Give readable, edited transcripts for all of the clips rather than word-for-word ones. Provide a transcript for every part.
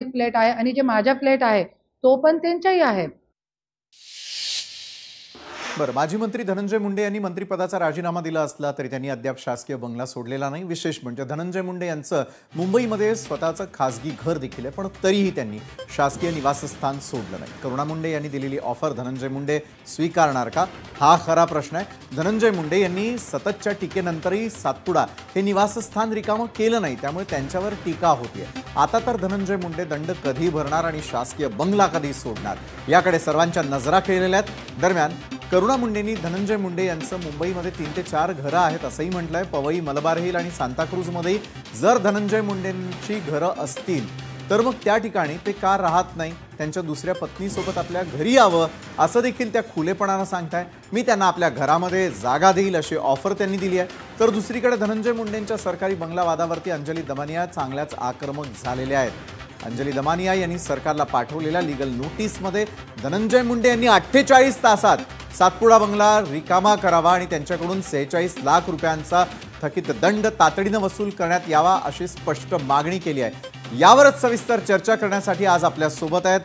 Flat आहे आणि जे माझा फ्लॅट आहे तो पण त्यांचाही आहे। बरं, माजी मंत्री धनंजय मुंडे यांनी मंत्रिपदाचा राजीनामा दिला असला तरी त्यांनी अद्याप शासकीय बंगला सोडलेला नाही। विशेष म्हणजे धनंजय मुंडे यांचं मुंबईमध्ये स्वतःचं खासगी घर देखील आहे, पण तरीही त्यांनी शासकीय निवासस्थान सोडलं नाही। करुणा मुंडे यांनी दिलेली ऑफर धनंजय मुंडे स्वीकारणार का, हा खरा प्रश्न आहे। धनंजय मुंडे यांनी सततच्या टीकेनंतरही सातपुडा हे निवासस्थान रिकामं केलं नाही, त्यामुळे त्यांच्यावर टीका होतीये। आता तर धनंजय मुंडे दंड कधी भरणार आणि शासकीय बंगला कधी सोडणार याकडे सर्वांच्या नजरा खेळलेल्या आहेत। दरम्यान करुणा मुंडेंनी धनंजय मुंडे यांचं मुंबईमध्ये 3 ते 4 घरं आहेत असंही म्हटलंय। पवई, मलबार हिल आणि सांताक्रूजमध्ये जर धनंजय मुंडेंची घरं असतील तर मग त्या ठिकाणी ते का राहत नाही, त्यांच्या दुसऱ्या पत्नीसोबत आपल्या घरी यावं असं देखील त्या खुलेपणानं सांगताय। मी त्यांना आपल्या घरामध्ये जागा देईल अशी ऑफर त्यांनी दिली आहे। तर दुसरीकडे धनंजय मुंडेंच्या सरकारी बंगला वादावरती अंजली दमानिया चांगल्याच आक्रमक झालेल्या आहेत। अंजली दमानिया यांनी सरकारला पाठवलेल्या लीगल नोटीसमध्ये धनंजय मुंडे यांनी 48 तासात सातपुडा बंगला रिकामा करावा आणि त्यांच्याकडून 46 लाख रुपयांचा थकीत दंड तातडीनं वसूल करण्यात यावा अशी स्पष्ट मागणी केली आहे। यावरच सविस्तर चर्चा करण्यासाठी आज आपल्या सोबत आहेत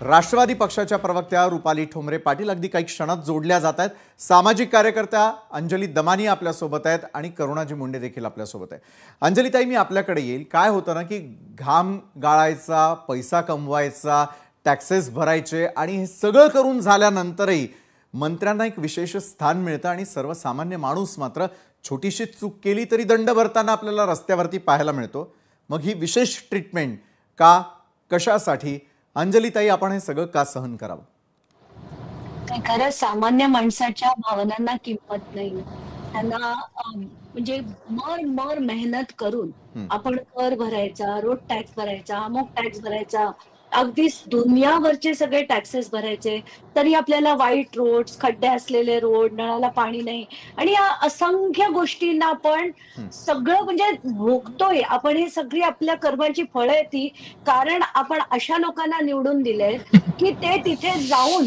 राष्ट्रवादी पक्षाच्या प्रवक्त्या रुपाली ठोंबरे पाटील, अगदी काही क्षणात जोडल्या जात आहेत। सामाजिक कार्यकर्त्या अंजली दमानिया आपल्या सोबत आहेत आणि करुणाजी मुंडे देखील आपल्या सोबत आहे। अंजली ताई, मी आपल्याकडे येईल। काय होतं ना की घाम गाळायचा, पैसा कमवायचा, टॅक्सेस भरायचे आणि हे सगळं करून झाल्यानंतरही मंत्र्यांना एक विशेष स्थान मिळतं आणि सर्वसामान्य माणूस मात्र छोटीशी चूक केली तरी दंड भरताना आपल्याला रस्त्यावरती पाहायला मिळतो। मग ही विशेष ट्रीटमेंट का, कशासाठी? अंजली ताई, आपण हे सगळं का सहन करावं? खरं सामान्य माणसाच्या भावनांना किंमत नाही। त्यांना म्हणजे मर मेहनत करून आपण कर भरायचा, रोड टॅक्स भरायचा, अमुक टॅक्स भरायचा, अगदी दुनियाभरचे सगळे टॅक्सेस भरायचे, तरी आपल्याला वाईट रोड्स, खड्डे असलेले रोड, नळाला पाणी नाही आणि या असंख्य गोष्टींना आपण सगळं म्हणजे भोगतोय। आपण हे सगळी आपल्या कर्माची फळं आहेत ती, कारण आपण अशा लोकांना निवडून दिले की ते तिथे जाऊन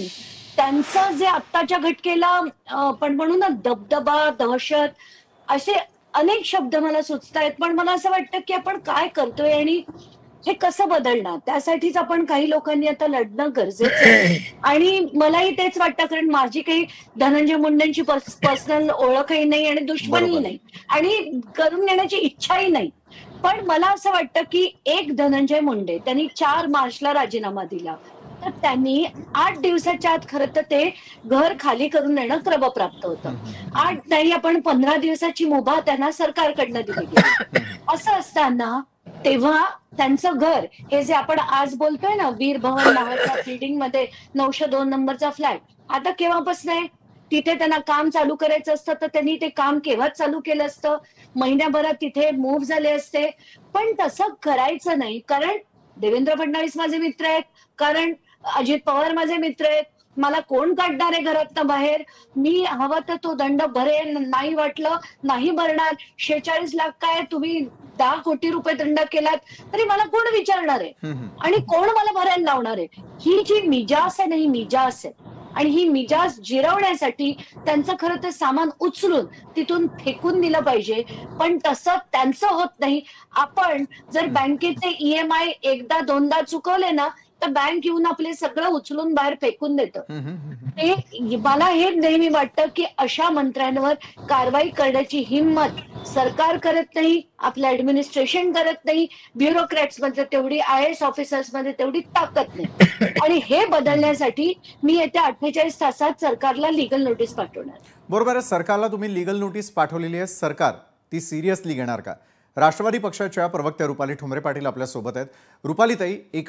त्यांचं जे आत्ताच्या घटकेला आपण म्हणू ना दबदबा, दहशत, असे अनेक शब्द मला सुचतायत, पण मला असं वाटतं की आपण काय करतोय आणि हे कसं बदलणार, त्यासाठीच आपण काही लोकांनी आता लढणं गरजेचं आहे। आणि मलाही तेच वाटतं, कारण माझी काही धनंजय मुंडेंची पर्सनल ओळखही नाही आणि दुश्मनही नाही आणि करून घेण्याची इच्छाही नाही, पण मला असं वाटतं की एक धनंजय मुंडे त्यांनी 4 मार्चला राजीनामा दिला, तर त्यांनी 8 दिवसाच्या आत खरं तर ते घर खाली करून देणं क्रमप्राप्त होतं। 8 नाही, आपण 15 दिवसाची मुभा त्यांना सरकारकडनं दिली गेली। असं असताना तेव्हा त्यांचं घर, हे जे आपण आज बोलतोय ना वीर भवन नावाच्या बिल्डिंग मध्ये 902 नंबरचा फ्लॅट, आता केव्हापासून आहे? तिथे त्यांना काम चालू करायचं असतं तर त्यांनी ते काम केव्हाच चालू केलं असतं, महिन्याभरात तिथे मूव्ह झाले असते, पण तसं करायचं नाही। कारण देवेंद्र फडणवीस माझे मित्र आहेत, कारण अजित पवार माझे मित्र आहेत, मला कोण काढणार आहे घरातनं बाहेर? मी हवा तर तो दंड भरेल, नाही वाटलं नाही भरणार। 46 लाख काय, तुम्ही 10 कोटी रुपये दंड केलात तरी मला कोण विचारणार आहे आणि कोण मला भरायला लावणार आहे? ही जी मिजास आहे ना, ही मिजास आहे आणि ही मिजास जिरवण्यासाठी त्यांचं खरं तर सामान उचलून तिथून फेकून दिलं पाहिजे, पण तसं त्यांचं होत नाही। आपण जर बँकेचे EMI एकदा दोनदा चुकवले ना, तर बँक येऊन आपले सगळं उचलून बाहेर फेकून देतं। ते मला हे नेहमी वाटतं की अशा मंत्र्यांवर कारवाई करण्याची हिंमत सरकार करत नाही, आपलं ऍडमिनिस्ट्रेशन करत नाही, ब्युरोक्रॅट्स मध्ये तेवढी, IAS ऑफिसर्स मध्ये तेवढी ताकद नाही आणि हे बदलण्यासाठी मी येत्या 48 तासात सरकारला लीगल नोटीस पाठवणार। बरोबर आहे, सरकारला तुम्ही लीगल नोटीस पाठवलेली आहे, सरकार ती सिरियसली घेणार का? राष्ट्रवादी पक्षाच्या प्रवक्त्या रुपाली ठोंबरे पाटील आपल्या सोबत आहेत। रुपाली ताई, एका